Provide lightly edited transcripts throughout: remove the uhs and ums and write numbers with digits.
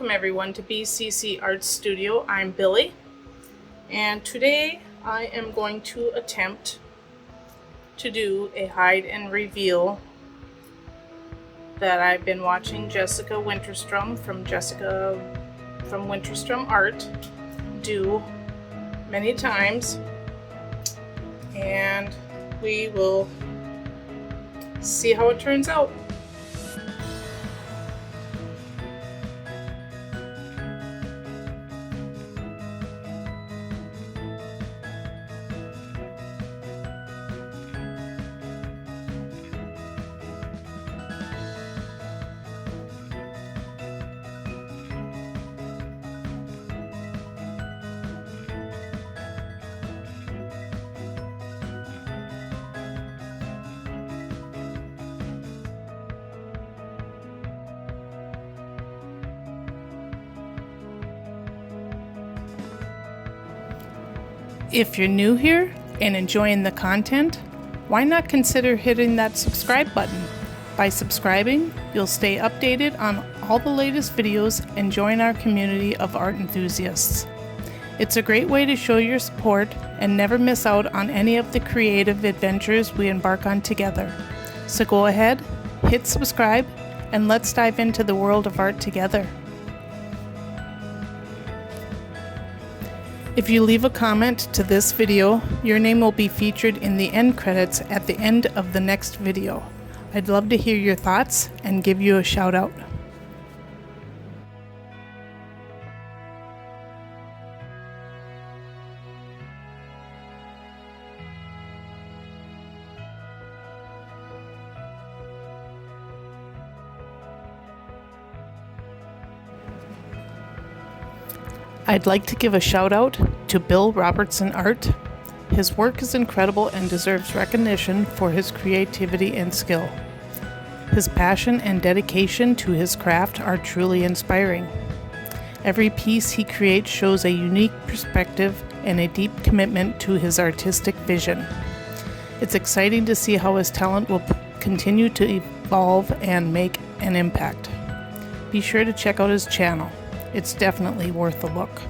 Welcome everyone to BCC Art Studio. I'm Billy, and today I am going to attempt to do a hide and reveal that I've been watching Jessica Winterstrom from Winterstrom Art do many times, and we will see how it turns out. If you're new here and enjoying the content, why not consider hitting that subscribe button? By subscribing, you'll stay updated on all the latest videos and join our community of art enthusiasts. It's a great way to show your support and never miss out on any of the creative adventures we embark on together. So go ahead, hit subscribe, and let's dive into the world of art together. If you leave a comment to this video, your name will be featured in the end credits at the end of the next video. I'd love to hear your thoughts and give you a shout out. I'd like to give a shout out to Bill Robertson Art. His work is incredible and deserves recognition for his creativity and skill. His passion and dedication to his craft are truly inspiring. Every piece he creates shows a unique perspective and a deep commitment to his artistic vision. It's exciting to see how his talent will continue to evolve and make an impact. Be sure to check out his channel. It's definitely worth a look.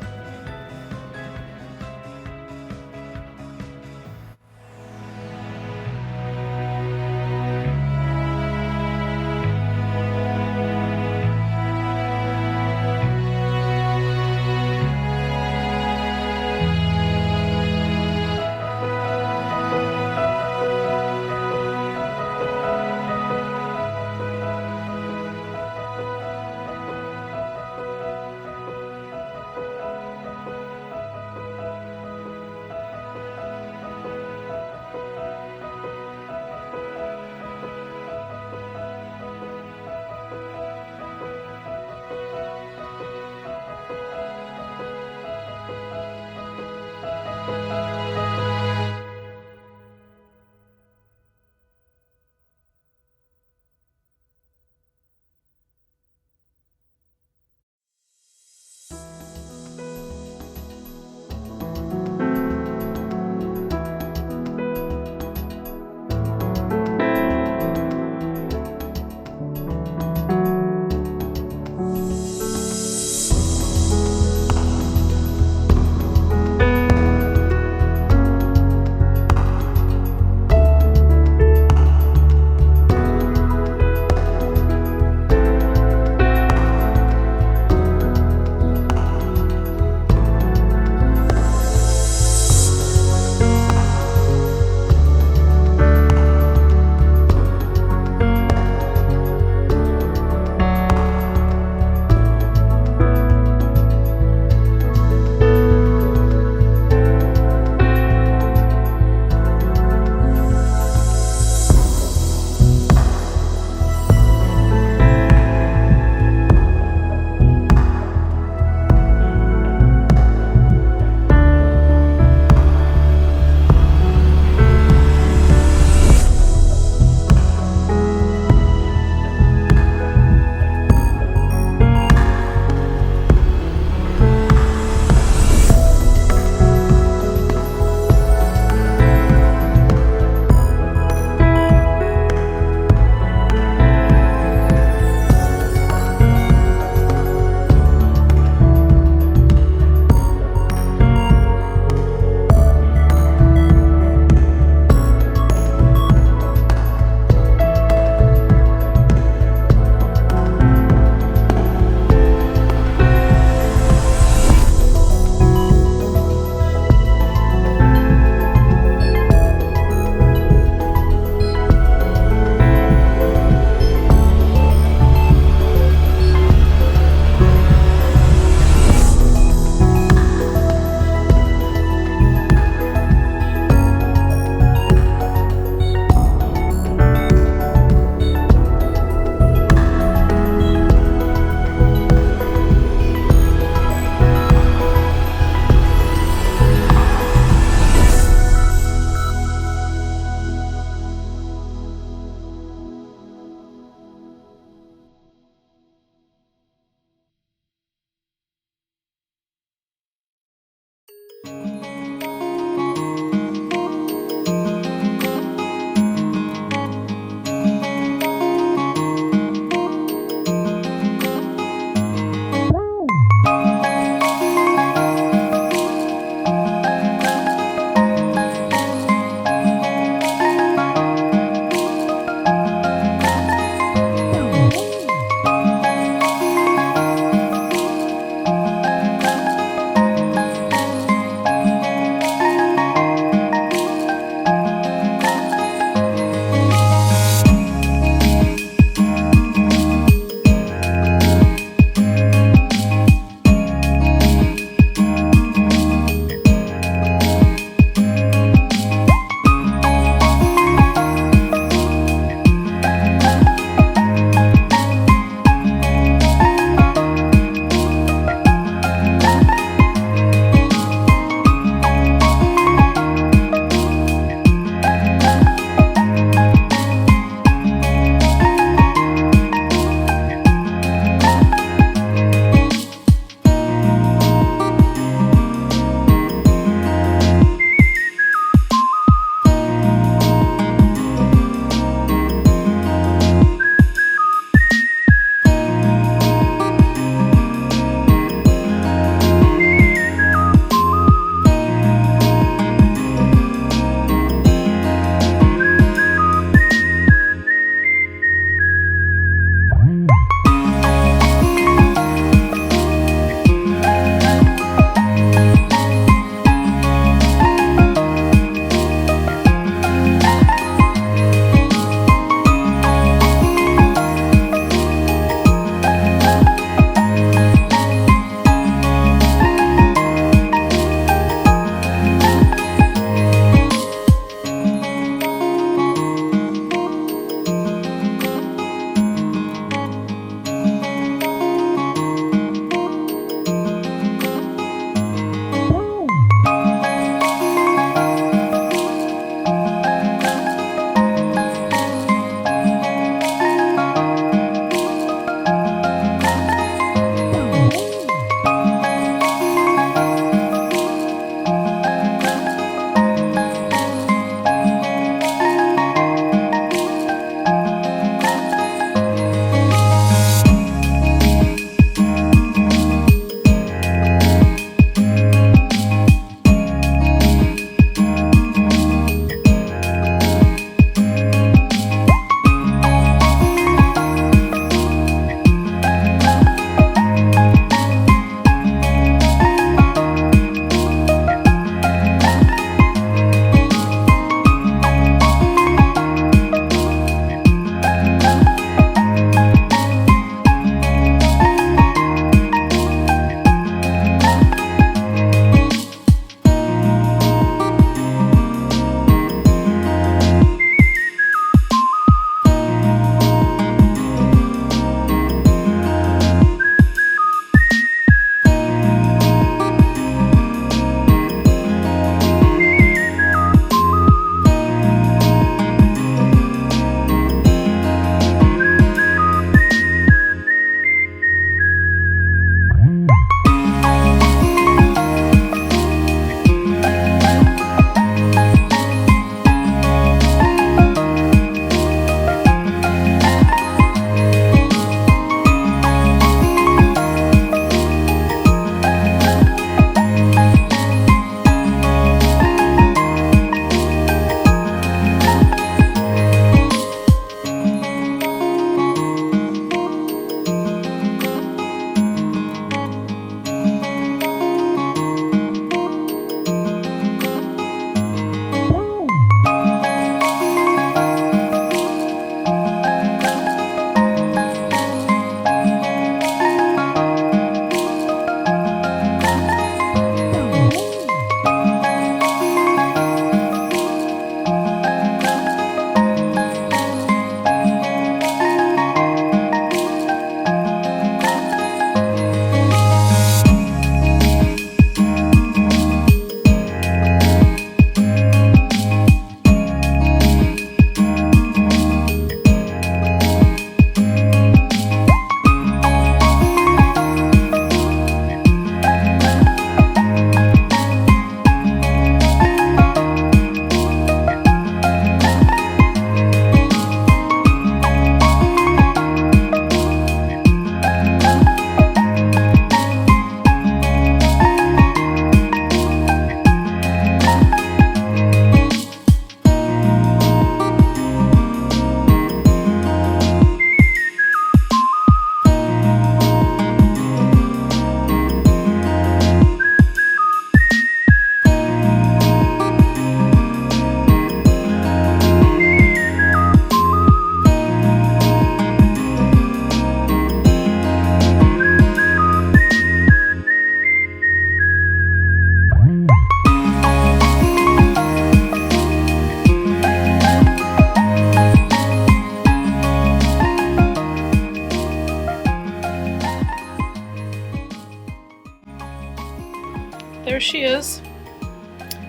she is.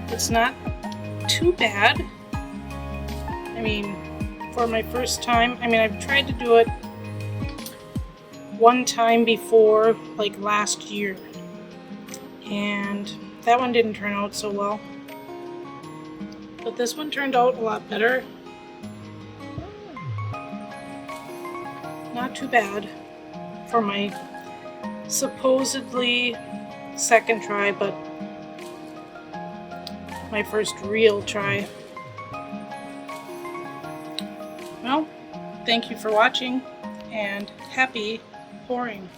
It's not too bad. I mean, for my first time, I mean, I've tried to do it one time before, like last year, and that one didn't turn out so well. But this one turned out a lot better. Not too bad for my supposedly second try, but my first real try. Well, thank you for watching, and happy pouring.